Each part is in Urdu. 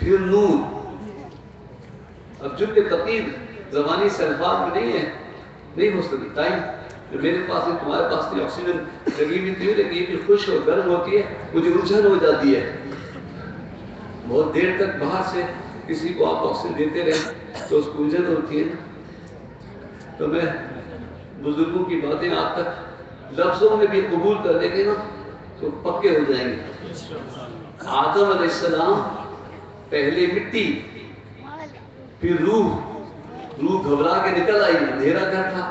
پھر نور. اب جو کہ تقید زبانی سے الفاظ میں نہیں ہے، نہیں ہو سکتی. ٹائم میرے پاس ہے، تمہارے پاس نہیں، آکسیجن لگی ہوئی تھی لیکن یہ بھی خوش اور گرم ہوتی ہے، مجھے الجھن ہو جاتی ہے. بہت دیر تک باہر سے کسی کو آپ آکسیجن دیتے رہے تو اس کو الجھن ہوتی ہے. تو میں بزرگوں کی باتیں آپ تک لفظوں میں بھی قبول کر لیں گے نا تو پکے ہو جائیں گے. آدم علیہ السلام پہلے مٹی پھر روح. روح گھبرا کے نکل آئی، اندھیرا گھر تھا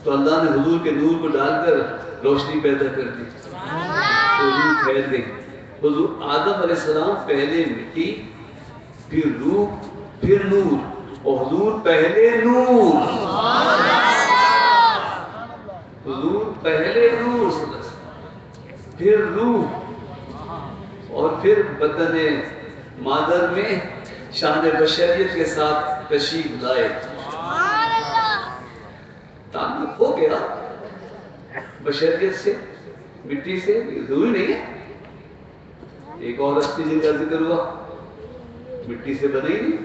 تو اللہ نے حضور کے نور کو ڈال کر روشنی پیدا کر دی تو روح پھیل گئی. حضور آدم علیہ السلام پہلے مٹی پھر روح پھر نور، اور حضور پہلے نور. حضور پہلے نور پھر روح اور پھر بدن مادر میں شان بشریت کے ساتھ تشریف لائے. تعلق ہو گیا بشریت سے، مٹی سے، ضروری نہیں ہے. ایک اور ہستی جن کا ذکر ہوا مٹی سے بنے نہیں،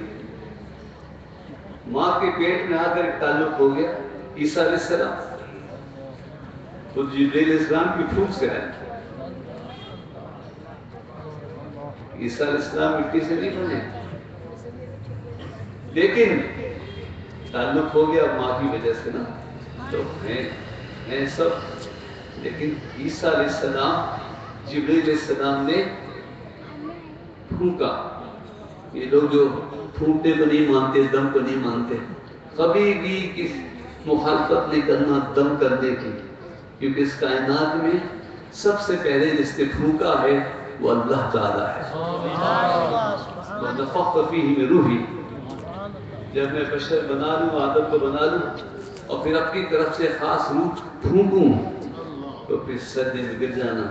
ماں کے پیٹ میں آ کر ایک تعلق ہو گیا. عیسیٰ علیہ السلام تو جبرائیل علیہ السلام کی پھوک سے آئے. عیسیٰ علیہ السلام مٹی سے نہیں بنے لیکن تعلق ہو گیا ماں کی وجہ سے نا، تو ہیں سب. لیکن عیسیٰ علیہ السلام جبرائیل علیہ السلام نے پھونکا. یہ لوگ جو پھونکنے کو نہیں مانتے، دم کو نہیں مانتے، کبھی بھی کس مخالفت نہیں کرنا دم کرنے کی، کیونکہ اس کائنات میں سب سے پہلے جس نے پھونکا ہے وہ اللہ تعالیٰ ہے. وَنَفَخْتُ فِيهِ مِن رُوحِي. جب میں بشر بنا لوں، آدم کو بنا لوں اور پھر اپنی طرف سے خاص روح پھونکوں تو پھر سجدے میں گر جانا.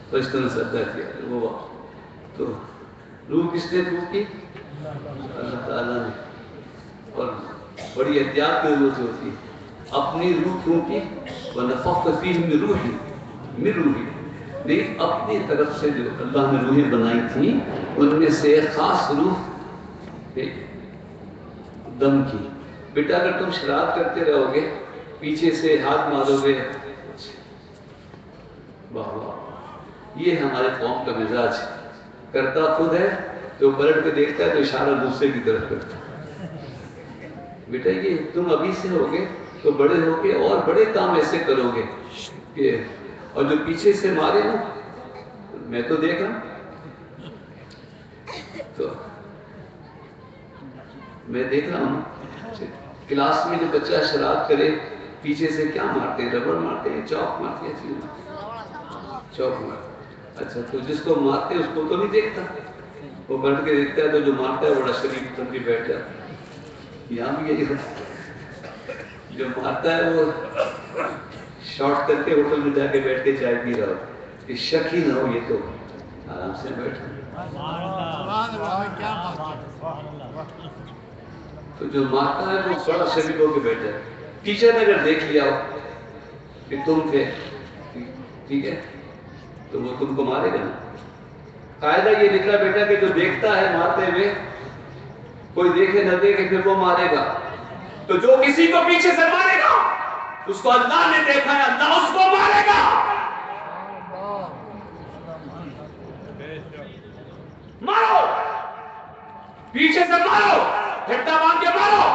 فرشتوں نے سجدہ کیا. وہ تو روح کس نے پھونکی؟ اللہ تعالیٰ نے. اور بڑی احتیاط کی ضرورت ہوتی ہے. اپنی روح پھونکی وَنَفَخْتُ فِيهِ مِن رُوحِي، نہیں اپنی طرف سے جو اللہ نے روحیں بنائی تھی ان میں سے ایک خاص روح دم کی. بیٹا اگر تم شرارت کرتے رہو گے، پیچھے سے ہاتھ مارو گے، واہ واہ، یہ ہمارے قوم کا مزاج. کرتا خود ہے تو پلٹ کے دیکھتا ہے تو اشارہ دوسرے کی طرف کرتا ہے. بیٹا یہ تم ابھی سے ہوگے تو بڑے ہو کے اور بڑے کام ایسے کرو گے کہ، اور جو پیچھے سے مارے نا میں تو دیکھا تو میں دیکھ رہا ہوں کلاس میں جو بچہ شرارت کرے پیچھے سے کیا مارتے ہیں؟ ربڑ مارتے ہیں، چوک مارتے ہیں، چوک مارتے. اچھا تو جس کو مارتے ہیں اس کو تو نہیں دیکھتا، وہ پلٹ کے دیکھتا ہے تو جو مارتا ہے بڑا شریف بن کے بیٹھ جاتا ہے. یہاں بھی یہی ہوتا ہے، جو مارتا ہے وہ شارٹ کر کے ہوٹل میں جا کے بیٹھ کے چائے پی رہا ہو کہ شک ہی نہ ہو، یہ تو آرام سے بیٹھا. تو جو مارتا ہے وہ بڑا شریف ہو کے بیٹھ جائے. ٹیچر نے اگر دیکھ لیا ہو کہ تم تھے، ٹھیک ہے، تو وہ تم کو مارے گا نا. قاعدہ یہ نکلا بیٹا کہ جو دیکھتا ہے مارتے ہوئے، کوئی دیکھے نہ دیکھے پھر وہ مارے گا. تو جو کسی کو پیچھے سے مارے گا اس کو اللہ نے دیکھا ہے، اللہ اس کو مارے گا. مارو، پیچھے سے مارو، جھٹا باندھ کے مارو،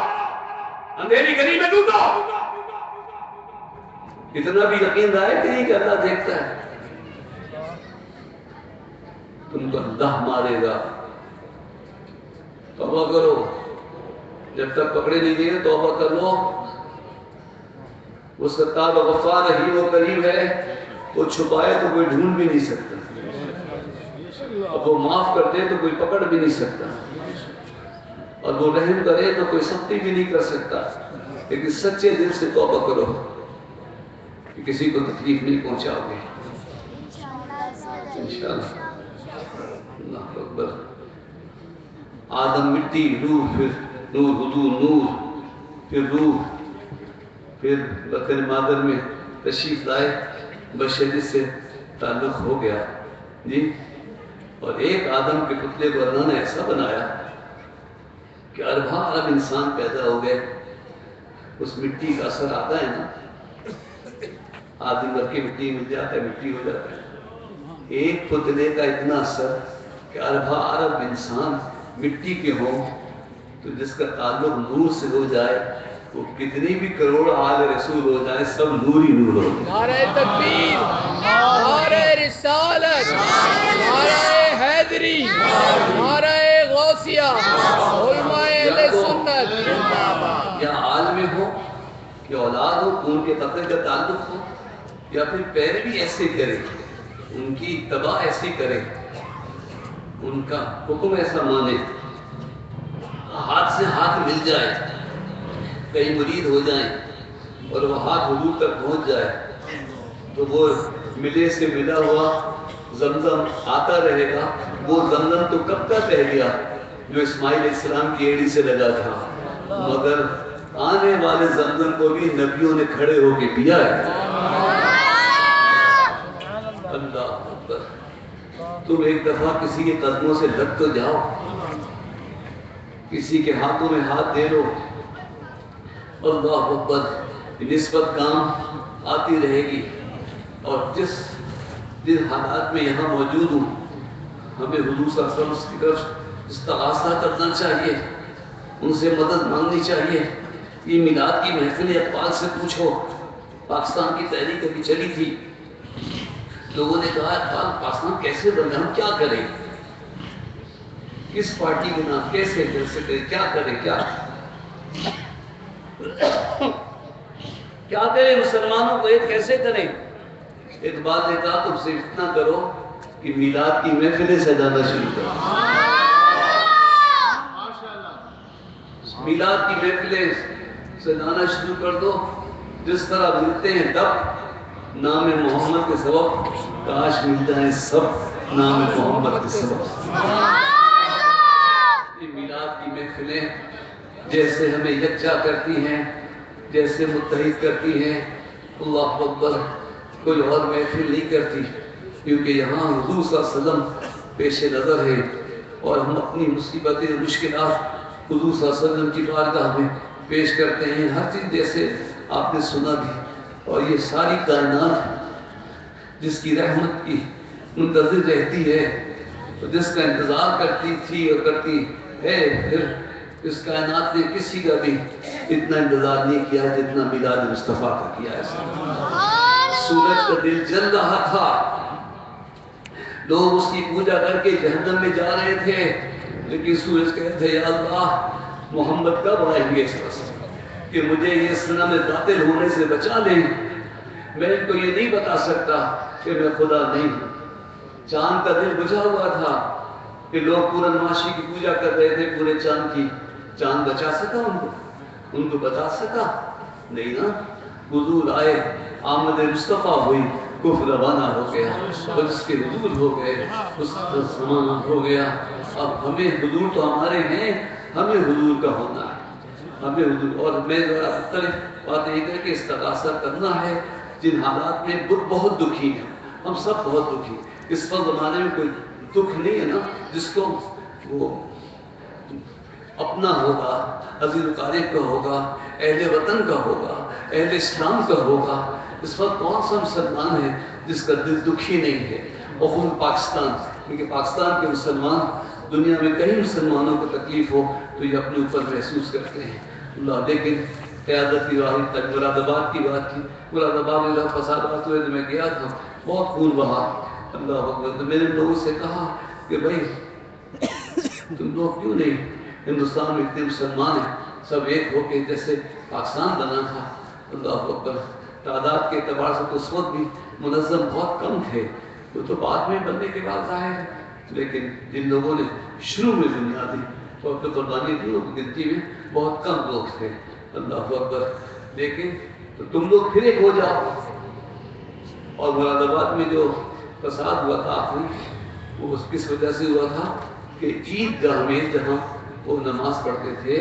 اندھیری گلی میں ڈوبو. اتنا بھی یقین رہے کہ نہیں کہ اللہ دیکھتا ہے. تم کو اللہ مارے گا. توبہ کرو، جب تک پکڑے نہیں گئے توبہ کر لو. وہ ستار و غفار رحیم و کریم ہے، وہ چھپائے تو کوئی ڈھونڈ بھی نہیں سکتا، اور وہ معاف کر دے تو کوئی پکڑ بھی نہیں سکتا، اور وہ رحم کرے تو کوئی سختی بھی نہیں کر سکتا. لیکن سچے دل سے توبہ کرو کہ کسی کو تکلیف نہیں پہنچاؤ گے انشاءاللہ. اللہ اکبر. آدم مٹی، روح، پھر نور، حضور نور، پھر روح، پھر بطن مادر میں تشریف لائے، بشریت سے تعلق ہو گیا. جی اور ایک آدم کے پتلے کو اللہ نے ایسا بنایا کہ ارباں ارب انسان پیدا ہو گئے. اس مٹی کا اثر آتا ہے نا, آدمی بھر کی مٹی مل جاتا ہے, مٹی ہو جاتا ہے. ایک پتلے کا اتنا اثر کہ ارباں ارب انسان مٹی کے ہوں, تو جس کا تعلق نور سے ہو جائے وہ کتنی بھی کروڑ آل رسول ہو جائے سب نور ہی نور ہو جائے. نعرہ تکبیر, نعرہ رسالت, نعرہ حیدری, نعرہ غوثیہ, علماء اہل سنت یا عالم ہو کہ اولاد ہو, خون کے قطرے کا تعلق ہو, یا پھر پیروی ایسے کرے, ان کی اتباع ایسی کرے, ان کا حکم ایسا مانے, ہاتھ سے ہاتھ مل جائے, کئی مرید ہو جائیں اور وہ ہاتھ حضور تک پہنچ جائے, تو وہ ملے سے ملا ہوا زمزم آتا رہے گا. وہ زمزم تو کب کا رہ گیا جو اسماعیل علیہ السلام کی ایڑی سے لگا تھا, مگر آنے والے زمزم کو بھی نبیوں نے کھڑے ہو کے پیا ہے. اللہ اکبر. تم ایک دفعہ کسی کے قدموں سے لگ تو جاؤ, کسی کے ہاتھوں میں ہاتھ دے لو. اللہ اکبر. نسبت کام آتی رہے گی, اور جس حالات میں یہاں موجود ہوں ہمیں حضور صلی اللہ علیہ وسلم کی طرف استغاثہ کرنا چاہیے, ان سے مدد مانگنی چاہیے. یہ میلاد کی محفل اقبال سے پوچھو, پاکستان کی تحریک ابھی چلی تھی, لوگوں نے کہا اقبال پاکستان کیسے بنے, ہم کیا کریں, کس پارٹی کے نام کیسے کر سکتے, کیا کریں, کیا کریں, مسلمانوں کو ایک کیسے کریں. اقبال نے کہا تم سے اتنا کرو کہ میلاد کی محفلیں سجانا شروع کرو. میلاد کی محفلیں سجانا شروع کر دو. جس طرح ملتے ہیں ڈب نام محمد کے سبب, کاش مل جائیں سب نام محمد کے سبب. یہ میلاد کی محفلیں جیسے ہمیں یکجا کرتی ہیں, جیسے متحد کرتی ہیں, اللہ اکبر, کوئی اور محفل نہیں کرتی, کیونکہ یہاں حضور صلی اللہ علیہ وسلم پیش نظر ہے, اور ہم اپنی مصیبتیں اور مشکلات حضور صلی اللہ علیہ وسلم کی بارگاہ میں پیش کرتے ہیں. ہر چیز جیسے آپ نے سنا بھی, اور یہ ساری کائنات جس کی رحمت کی منتظر رہتی ہے, جس کا انتظار کرتی تھی اور کرتی ہے, پھر اس کائنات نے کسی کا بھی اتنا انتظار نہیں کیا جتنا میلاد مصطفیٰ کا کیا ہے. سورج کا دل جل رہا تھا, لوگ اس کی پوجا کر کے جہنم میں جا رہے تھے, لیکن سورج کہتے تھے یا اللہ محمد کب آئیں گے اس وقت کہ مجھے یہ صنم باطل ہونے سے بچا لیں. میں ان کو یہ نہیں بتا سکتا کہ میں خدا نہیں ہوں. چاند کا دل بجھا ہوا تھا کہ لوگ پورنماشی کی پوجا کر رہے تھے پورے چاند کی. چاند بچا سکا ان کو بتا سکا نہیں نا. حضور آئے, آمد مصطفیٰ ہوئی, کفر روانہ ہو گیا, اور اس کے حضور ہو گئے, اس کا زمانہ ہو گیا. اب ہمیں حضور تو ہمارے ہیں, ہمیں حضور کا ہونا ہے, ہمیں حضور. اور میں ذرا مختلف بات یہ ہے کہ استغاثہ کرنا ہے جن حالات میں بہت دکھی ہیں, ہم سب بہت دکھی. اس وقت زمانے میں کوئی دکھ نہیں ہے نا جس کو وہ اپنا ہوگا, عزیز اقارب کا ہوگا, اہل وطن کا ہوگا, اہل اسلام کا ہوگا. اس وقت کون سا مسلمان ہے جس کا دل دکھی نہیں ہے, اور خود پاکستان, کیونکہ پاکستان کے مسلمان دنیا میں کئی مسلمانوں کو تکلیف ہو تو یہ اپنے اوپر محسوس کرتے ہیں. اللہ, لیکن قیادت کی واحد تک مراد آباد کی بات کی, مراد آباد میں جب فسادات ہوئے تو میں گیا تھا, بہت خون بہا. اللہ اکبر. تو میں نے لوگوں سے کہا کہ بھائی تم لوگ کیوں نہیں, ہندوستان میں اتنے مسلمان ہیں, سب ایک ہو کے جیسے پاکستان بنا تھا. اللہ اکبر. تعداد کے اعتبار سے تو اس وقت بھی منظم بہت کم تھے, وہ تو بعد میں بننے کے بعد ظاہر ہے, لیکن جن لوگوں نے شروع میں بنیادی طور پہ قربانی دی ان کی گنتی میں بہت کم لوگ تھے. اللہ اکبر. لیکن تو تم لوگ پھر ایک ہو جاؤ. اور مراد آباد میں جو فساد ہوا تھا وہ کس وجہ سے ہوا تھا کہ عید گاہ میں جہاں وہ نماز پڑھتے تھے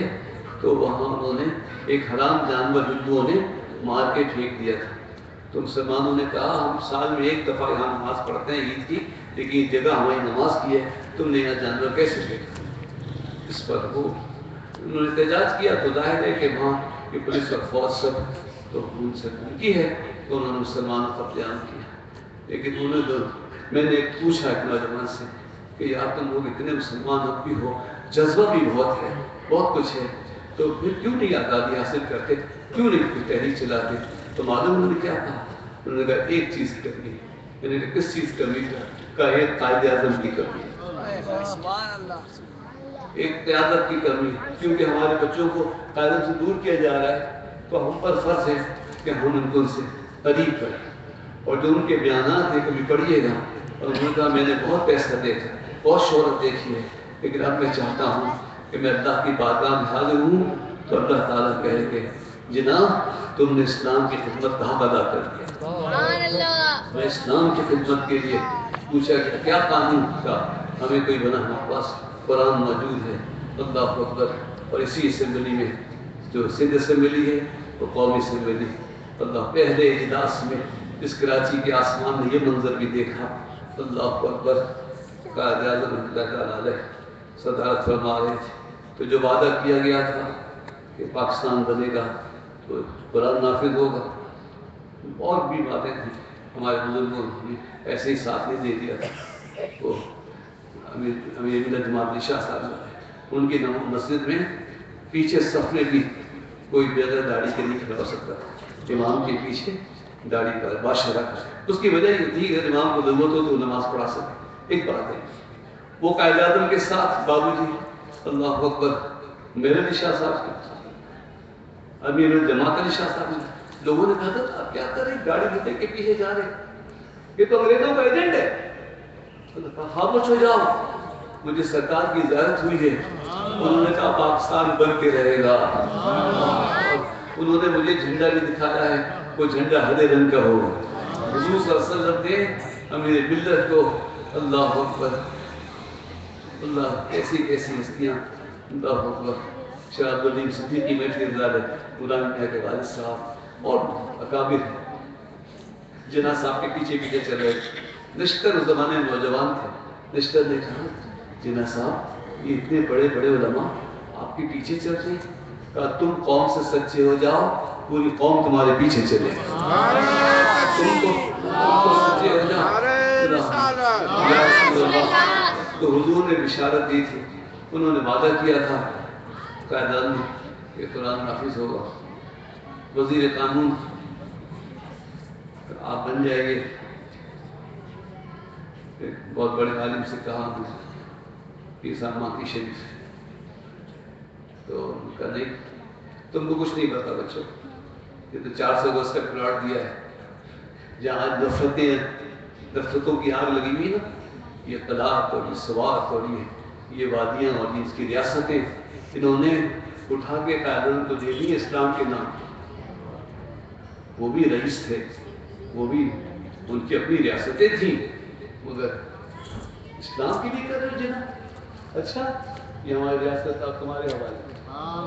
تو وہاں انہوں نے ایک حرام جانور ہندوؤں نے مار کے پھینک دیا تھا. تو مسلمانوں نے کہا ہم سال میں ایک دفعہ یہاں نماز پڑھتے ہیں عید کی, لیکن یہ جگہ ہماری نماز کی ہے، تم نے یہاں جانور کیسے دیکھا؟ اس پر وہ انہوں نے احتجاج کیا تو ظاہر ہے کہ وہاں کی پولیس اور فوج سب تو ان سے کی ہے، تو انہوں نے مسلمانوں کا قتل عام کیا۔ لیکن انہوں نے میں نے پوچھا ایک نوجوان سے کہ یار تم لوگ اتنے مسلمان اب بھی ہو، جذبہ بھی بہت ہے، بہت کچھ ہے، تو پھر کیوں نہیں آزادی حاصل کرتے، کیوں نہیں کوئی تحریک چلاتے؟ تو معلوم انہوں نے کیا کہا؟ انہوں نے کہا ایک چیز کی کمی، میں نے کہا کس چیز کی کمی؟ کا ایک قائد اعظم کی کمی، ایک قیادت کی کمی، کیونکہ ہمارے بچوں کو قیادت سے دور کیا جا رہا ہے، تو ہم پر فرض ہے کہ ہم ان سے قریب کریں۔ اور جو ان کے بیانات ہیں کبھی پڑھیے گا، اور انہوں نے کہا میں نے بہت پیسہ دیکھا، بہت شہرت دیکھی ہے، لیکن اب میں چاہتا ہوں کہ میں اللہ کی بارگاہ میں حاضر ہوں تو اللہ تعالیٰ کہے کہ جناب تم نے اسلام کی خدمت کہاں ادا کر دیا؟ میں اسلام کی خدمت کے لیے پوچھا کہ کیا قانون کا ہمیں کوئی بنا؟ ہمارے پاس قرآن موجود ہے، اللہ اکبر۔ اور اسی اسمبلی میں جو سندھ اسمبلی ہے وہ قومی اسمبلی، اللہ پہلے اجلاس میں اس کراچی کے آسمان نے یہ منظر بھی دیکھا، اللہ اکبر۔ قائد اعظم اللہ تعالیٰ علیہ صدارت فرما رہے تھے، تو جو وعدہ کیا گیا تھا کہ پاکستان بنے گا تو قرآن نافذ ہوگا، اور بھی باتیں تھیں، ہمارے بزرگوں نے ایسے ہی ساتھ نہیں دے دیا تھا۔ وہ امیر جماعت شاہ صاحب ان کی مسجد میں پیچھے صف میں بھی کوئی بغیر داڑھی کے نہیں کھڑا ہو سکتا، امام کے پیچھے داڑھی کا بادشاہ رکھا۔ اس کی وجہ یہ تھی کہ امام کو ضرورت ہو تو نماز پڑھا سکے۔ ایک بات ہے، وہ قائد اعظم کے ساتھ بابو جی اللہ اکبر میرے علی شاہ صاحب کے امیر جماعت علی شاہ صاحب، لوگوں نے کہا تھا آپ کیا کر رہے گاڑی بندے کے پیچھے جا رہے، یہ تو انگریزوں کا ایجنٹ ہے۔ خاموش ہو جاؤ، مجھے سرکار کی زیارت ہوئی ہے، انہوں نے کہا پاکستان بن کے رہے گا، انہوں نے مجھے جھنڈا بھی دکھایا ہے، وہ جھنڈا ہرے رنگ کا ہو۔ حضور صلی اللہ علیہ وسلم نے امیر ملت کو اللہ اکبر، اللہ کیسی کیسی ہستیاں، اللہ اکبر، شاہ عبدالعظیم صدیقی محفوظ زادہ قرآن کے والد صاحب اور اکابر جناح صاحب کے پیچھے پیچھے چل رہے۔ نشتر اس زمانے میں نوجوان تھے، نشتر نے کہا جناح صاحب یہ اتنے بڑے بڑے علماء آپ کے پیچھے چل رہے ہیں، کہا تم قوم سے سچے ہو جاؤ پوری قوم تمہارے پیچھے چلے، تم تو سچے ہو جاؤ۔ تو حضور نے بشارت دی تھی، انہوں نے وعدہ کیا تھا قائد اعظم نے کہ قرآن نافذ ہوگا، وزیر قانون آپ بن جائیں گے۔ ایک بہت بڑے عالم سے کہا کہ سامان کی شریف، تو ان کا نہیں، تم کو کچھ نہیں پتا بچوں، یہ تو 400 گز کا پلاٹ دیا ہے، جہاں دفتروں کی آگ لگی ہوئی نا، یہ قلعت اور یہ سوات اور یہ وادیاں اور یہ اس کی ریاستیں انہوں نے اٹھا کے قائدین کو دے دی اسلام کے نام۔ وہ بھی رئیس تھے، وہ بھی ان کی اپنی ریاستیں تھیں، مگر اسلام کی بھی کر رہے جناب، اچھا یہ ہماری ریاست آپ تمہارے حوالے،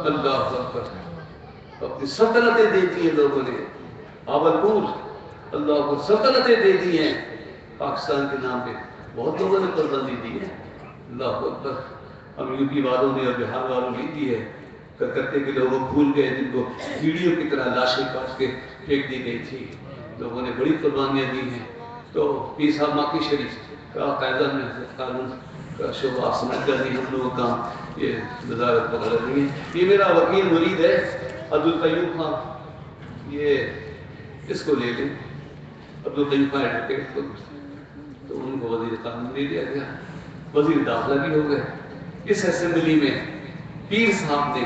اللہ اکبر، اپنی سلطنتیں دے دی ہیں لوگوں نے، آبادپور اللہ کو سلطنتیں دے دی ہیں پاکستان کے نام پہ، بہت لوگوں نے قربانی دی ہے، اللہ اکبر۔ ہم یو پی والوں نے اور بہار والوں نے دی ہے، کلکتے کے لوگوں بھول گئے جن کو کیڑیوں کی طرح لاشیں کاٹ کے پھینک دی گئی تھی، لوگوں نے بڑی قربانیاں دی ہیں۔ تو پیر صاحب ماکی شریف کا قاعدہ میں قانون کا شعبہ آپ سمجھ کر نہیں، ہم لوگوں کا یہ وزارت وغیرہ نہیں ہے۔ یہ میرا وکیل مرید ہے عبدالقیوم خان، یہ اس کو لے لیں عبدالقیوم خان ایڈوکیٹ کو، تو ان کو وزیر قانون دے دیا گیا، وزیر داخلہ بھی ہو گئے۔ اس اسمبلی میں پیر صاحب نے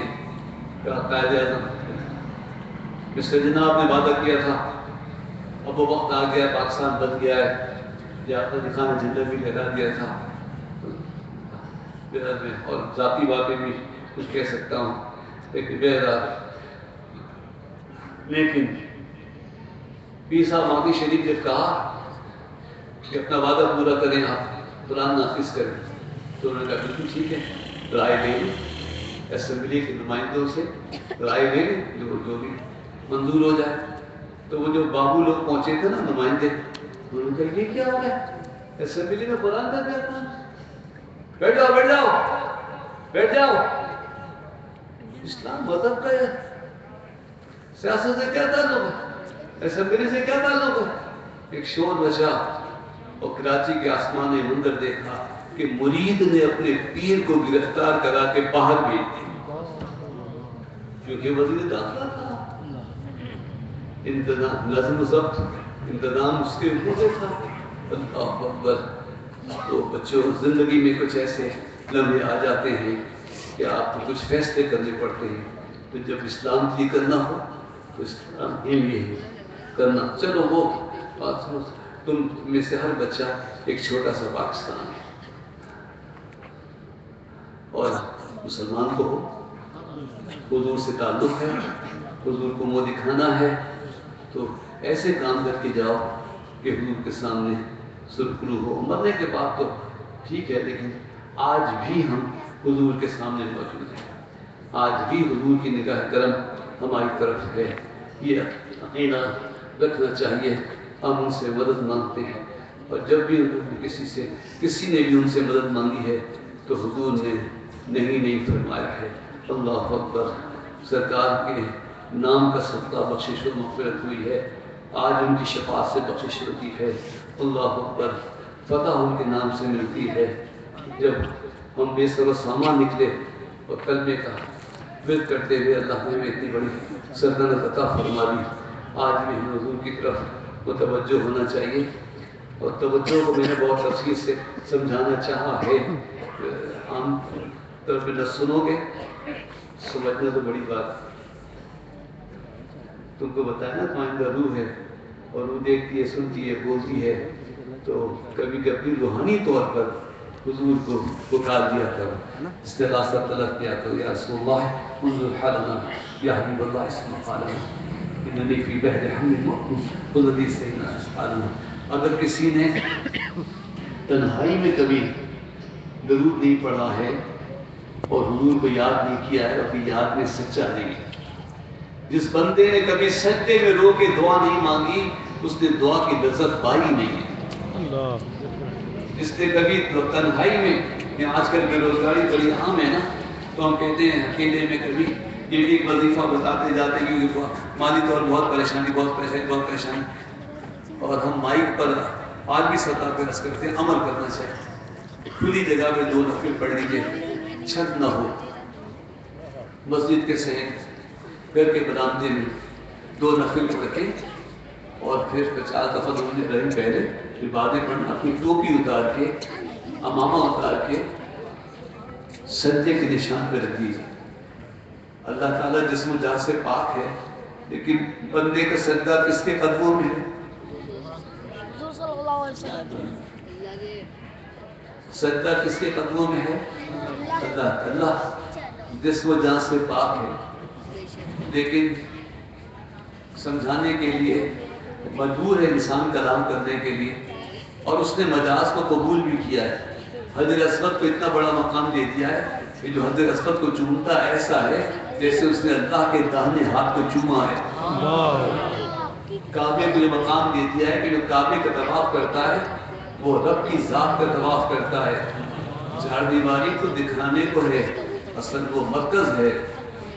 کہا قائد اعظم مسٹر جناب نے وعدہ کیا تھا، اب وہ وقت آ گیا، پاکستان بن گیا ہے، یہ آپ نے دکھانا جھنڈا بھی لگا دیا تھا، اور ذاتی باتیں بھی کچھ کہہ سکتا ہوں، لیکن بہرحال لیکن پیر صاحب ماکی شریف نے کہا کہ اپنا وعدہ پورا کریں، آپ قرآن نافذ کریں، تو انہوں نے کہا بالکل ٹھیک ہے، رائے لیں گے اسمبلی کے نمائندوں سے، رائے لیں گے جو بھی منظور ہو جائے۔ تو وہ جو بابو لوگ پہنچے تھے نا نمائندے، انہوں نے کہا یہ کیا ہو گیا، اسمبلی میں قرآن کا کیا کام؟ بیٹھ جاؤ بیٹھ جاؤ بیٹھ جاؤ. اسلام مذہب کا ہے. سیاست سے کیا تعلق ہے؟ اسمبلی سے کیا تعلق ہے؟ ایک شور بچا اور کراچی کے آسمان میں منظر دیکھا کہ مرید نے اپنے پیر کو گرفتار کرا کے باہر بھیج دیا کیونکہ وزیر داخلہ تھا. انتظام نظم و ضبط انتظام اس کے اوپر سے تھا. اللہ اکبر. تو بچوں زندگی میں کچھ ایسے لمحے آ جاتے ہیں کہ آپ کو کچھ فیصلے کرنے پڑتے ہیں. تو جب اسلام کی کرنا ہو تو اسلام کے لیے کرنا. چلو وہ بات سنو. تم میں سے ہر بچہ ایک چھوٹا سا پاکستان ہے اور مسلمان کو ہو, حضور سے تعلق ہے, حضور کو منہ دکھانا ہے, تو ایسے کام کر کے جاؤ کہ حضور کے سامنے سرخرو ہو. مرنے کے بعد تو ٹھیک ہے, لیکن آج بھی ہم حضور کے سامنے موجود ہیں. آج بھی حضور کی نگاہ کرم ہماری طرف ہے. یہ عقیدہ رکھنا چاہیے. ہم ان سے مدد مانگتے ہیں اور جب بھی کسی نے بھی ان سے مدد مانگی ہے تو حضور نے نہیں فرمایا ہے. اللہ اکبر. سرکار کے نام کا صدقہ بخشش و مغفرت ہوئی ہے. آج ان کی شفاعت سے بخشش ہوتی ہے. اللہ اکبر. فتح ان کے نام سے ملتی ہے. جب ہم بے سر و سامان نکلے اور کلمے کا ورد کرتے ہوئے اللہ نے ہمیں اتنی بڑی سلطنت عطا فرما دی. آج بھی ہم حضور کی طرف متوجہ ہونا چاہیے اور توجہ کو میں نے بہت تفصیل سے سمجھانا چاہا ہے. عام طور پہ نہ سنو گے, سمجھنا تو بڑی بات. تم کو بتایا نا تمہاری اندر روح ہے اور وہ دیکھتی ہے, سنتی ہے, بولتی ہے. تو کبھی کبھی روحانی طور پر حضور کو پکار دیا کرو, استغاثہ طلب کیا کرو. یا رسول اللہ انظر حالنا, یا حبیب اللہ اسمع قالنا, اننی فی بحر حمل مؤمن الذی سیدنا اسحالنا. اگر کسی نے تنہائی میں کبھی درود نہیں پڑھا ہے اور حضور کو یاد نہیں کیا ہے, اپنی یاد میں سچا نہیں ہے. جس بندے نے کبھی سجدے میں رو کے دعا نہیں مانگی اس نے دعا کی لذت پائی نہیں ہے. جس نے کبھی تنہائی میں, آج کل بے روزگاری بڑی عام ہے نا, تو ہم کہتے ہیں اکیلے میں کبھی یہ بھی ایک وظیفہ بتاتے جاتے ہیں کیونکہ مالی طور بہت پریشانی. اور ہم مائک پر آج بھی سطح پہ رس کرتے ہیں عمل کرنا چاہیے. کھلی جگہ پہ 2 نفل پڑھ لیجیے, چھت نہ ہو, مسجد کے صحیح گھر کے برآمدے میں 2 نفل پڑھ کے اور پھر 50 دفعہ درود ابراہیم پہلے, پھر بعدیں پڑھنا. اپنی ٹوپی اتار کے, امامہ اتار کے سجدے کے نشان پہ رکھ دیجیے. اللہ تعالیٰ جسم و جان سے پاک ہے, لیکن بندے کا سجدہ کس کے قدموں میں ہے؟ سجدہ کس کے قدموں میں ہے؟ اللہ جسم و جان سے پاک ہے, لیکن سمجھانے کے لیے مجبور ہے انسان کلام کرنے کے لیے, اور اس نے مجاز کو قبول بھی کیا ہے. حجر اسود کو اتنا بڑا مقام دے دیا ہے کہ جو حجر اسود کو چومتا ایسا ہے جیسے اس نے اللہ کے داہنے ہاتھ کو چوما ہے. کعبے کو یہ مقام دے دیا ہے کہ جو کعبے کا طواف کرتا ہے وہ رب کی ذات کا طواف کرتا ہے. 4 دیواری تو دکھانے کو ہے, اصل وہ مرکز ہے.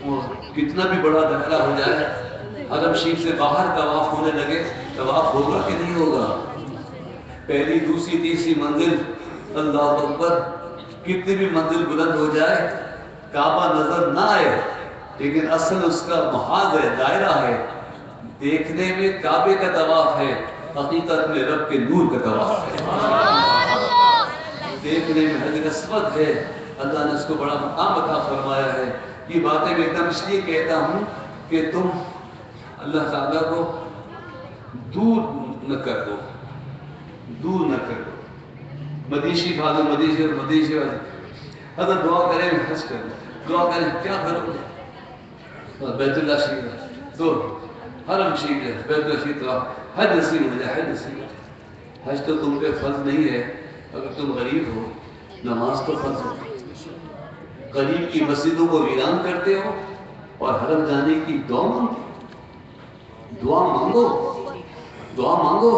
وہ کتنا بھی بڑا دائرہ ہو جائے, حرم شریف سے باہر طواف ہونے لگے, طواف ہوگا کہ نہیں ہوگا؟ پہلی, دوسری, تیسری منزل, اللہ اکبر, کتنی بھی منزل بلند ہو جائے کعبہ نظر نہ آئے, لیکن اصل اس کا محاذ ہے, دائرہ ہے. دیکھنے میں کعبے کا طواف ہے, حقیقت میں رب کے نور کا طواف ہے. دیکھنے میں حجر اسود ہے, اللہ نے اس کو بڑا مقام عطا فرمایا ہے. یہ باتیں میں ایک دم اس لیے کہتا ہوں کہ تم اللہ تعالیٰ کو دور نہ کر دو, دور نہ کر دو. مدیشی بھاگو, مدیشی اور مدیشی والے اگر دعا کریں حج کریں, دعا کریں کیا کرو گے؟ بیت اللہ شریف تو حرم شریف ہے, بیت اللہ شریف تو حج نصیب ہو جائے, حج نصیب ہو جائے. حج تو تم پہ فرض نہیں ہے, اگر تم غریب ہو. نماز تو فرض ہو. غریب کی مسجدوں کو ویران کرتے ہو اور حرم جانے کی دعا مانگو, دعا مانگو, دعا مانگو.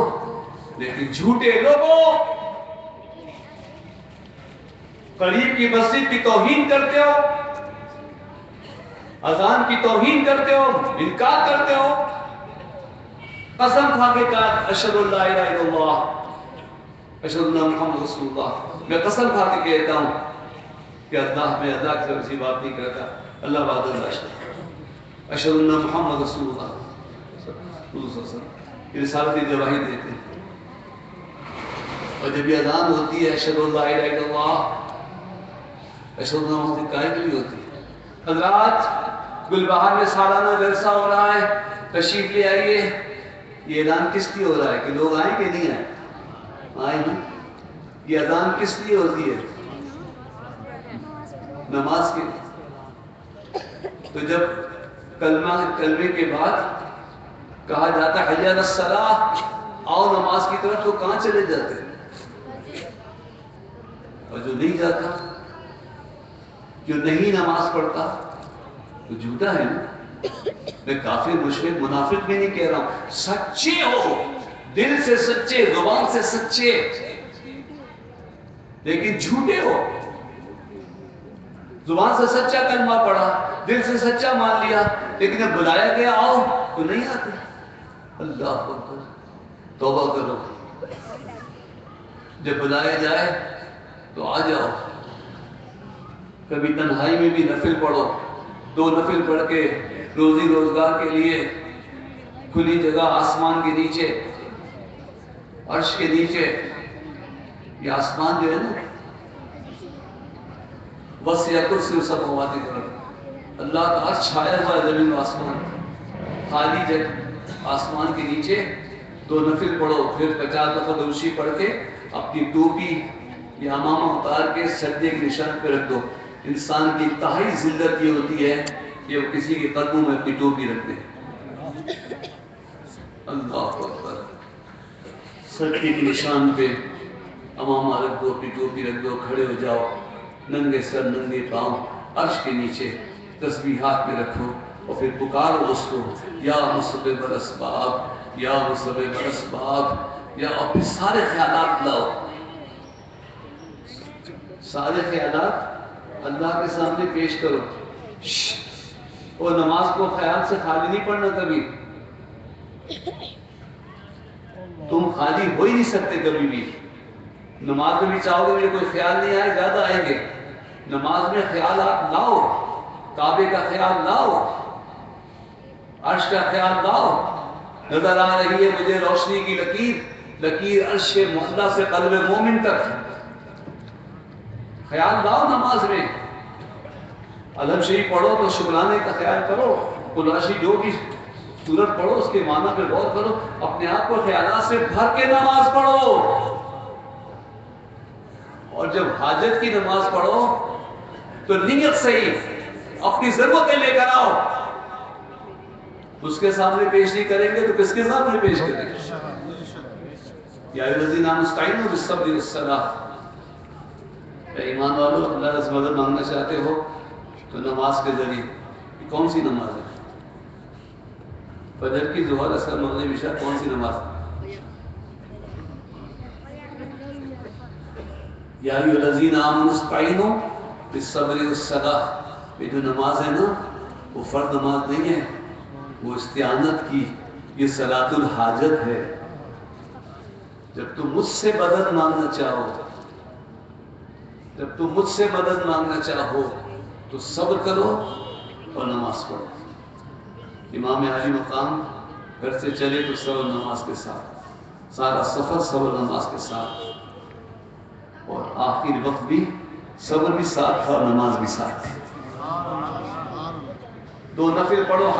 لیکن جھوٹے لوگوں قریب کی مسجد کی توہین کرتے ہو، اذان کی توہین کرتے ہو، انکار کرتے ہو، قسم کھا کے کہا اشہد ان لا الہ الا اللہ اشہد ان محمد رسول اللہ، میں قسم کھا کے کہتا ہوں کہ میں اللہ کی طرف سے بات نہیں کرتا، اللہ وحدہ لا شریک، اشہد ان محمد رسول اللہ صلی اللہ علیہ وسلم، یہ رسالتی گواہی دیتے ہیں۔ اور جب یہ اذان ہوتی ہے اشہد ان لا الہ الا اللہ اشہد ان محمد قائم بھی ہوتی ہے۔ حضرات گلبہار میں سالانہ جلسہ ہو رہا ہے، تشریف لے آئیے۔ یہ اذان کس لیے ہو رہا ہے کہ لوگ آئیں کہ نہیں آئیں؟ آئیں نا۔ یہ اذان کس لیے ہوتی ہے؟ نماز کے لیے۔ تو جب کلمے کے بعد کہا جاتا ہے حی علی الصلاۃ، آؤ نماز کی طرف، تو کہاں چلے جاتے ہیں؟ اور جو نہیں جاتا، جو نہیں نماز پڑھتا، تو جھوٹا ہے نا۔ میں کافر مشرک منافق بھی نہیں کہہ رہا ہوں، سچے ہو، دل سے سچے، زبان سے سچے، لیکن جھوٹے ہو۔ زبان سے سچا کلمہ پڑھا، دل سے سچا مان لیا، لیکن جب بلایا گیا آؤ تو نہیں آتے۔ اللہ اکبر، توبہ کرو۔ جب بلایا جائے تو آ جاؤ۔ کبھی تنہائی میں بھی نفل پڑھو، 2 نفل پڑھ کے روزی روزگار کے لیے کھلی جگہ آسمان کے نیچے، عرش کے نیچے، یہ آسمان جو ہے نا وسع کرسی السماوات والارض، اللہ کا عرش چھایا ہوا ہے زمین و آسمان، خالی جگہ آسمان کے نیچے 2 نفل پڑھو، پھر 50 دفعہ درود پڑھ کے اپنی ٹوپی یا امامہ اتار کے سجدے کے نشان پہ رکھ دو۔ انسان کی انتہائی ذلت یہ ہوتی ہے کہ وہ کسی کے قدموں میں اپنی ٹوپی رکھ دے۔ اللہ اکبر، سجدے کے نشان پہ امامہ رکھ دو، اپنی ٹوپی رکھ دو، کھڑے ہو جاؤ، ننگے سر ننگے پاؤں عرش کے نیچے، تسبیح ہاتھ میں رکھو، اور پھر پکارو اس کو، یا مسبب الاسباب، یا مسبب الاسباب، یا، اور پھر سارے خیالات لاؤ، سارے خیالات اللہ کے سامنے پیش کرو۔ اور نماز کو خیال سے خالی نہیں پڑھنا کبھی، تم خالی ہو ہی نہیں سکتے کبھی بھی۔ نماز میں بھی چاہو گے مجھے کوئی خیال نہیں آئے، زیادہ آئیں گے۔ نماز میں خیالات لاؤ، کعبے کا خیال لاؤ، عرش کا خیال لاؤ، نظر آ رہی ہے مجھے روشنی کی لکیر، لکیر عرش معلیٰ سے قلب مومن تک، خیال لاؤ نماز میں۔ الحمد شریف پڑھو تو شکرانے کا خیال کرو، قرآن جو بھی سورت پڑھو اس کے معنی پہ غور کرو، اپنے آپ کو خیالات سے بھر کے نماز پڑھو۔ اور جب حاجت کی نماز پڑھو تو نیت صحیح، اپنی ضرورتیں لے کر آؤ، اس کے سامنے پیش نہیں کریں گے تو کس کے سامنے پیش کریں گے؟ یا ایھا الذین آمنوا استعینوا بالصبر والصلاۃ، اے ایمان والو، اللہ سے مدد مانگنا چاہتے ہو تو نماز کے ذریعے۔ یہ کون سی نماز ہے؟ فجر کی، ظہر، عصر، مغرب، عشاء، کون سی نماز؟ یا ایھا الذین آمنوا استعینوا بالصبر والصلاۃ، یہ جو نماز ہے نا وہ فرض نماز نہیں ہے، وہ استعانت کی، یہ صلاۃ الحاجت ہے۔ جب تم مجھ سے مدد مانگنا چاہو، جب تم مجھ سے مدد مانگنا چاہو تو صبر کرو اور نماز پڑھو۔ امام عالی مقام گھر سے چلے تو صبر نماز کے ساتھ، سارا سفر صبر نماز کے ساتھ، اور آخر وقت بھی صبر بھی ساتھ تھا اور نماز بھی ساتھ تھی۔ 2 نفل پڑھو۔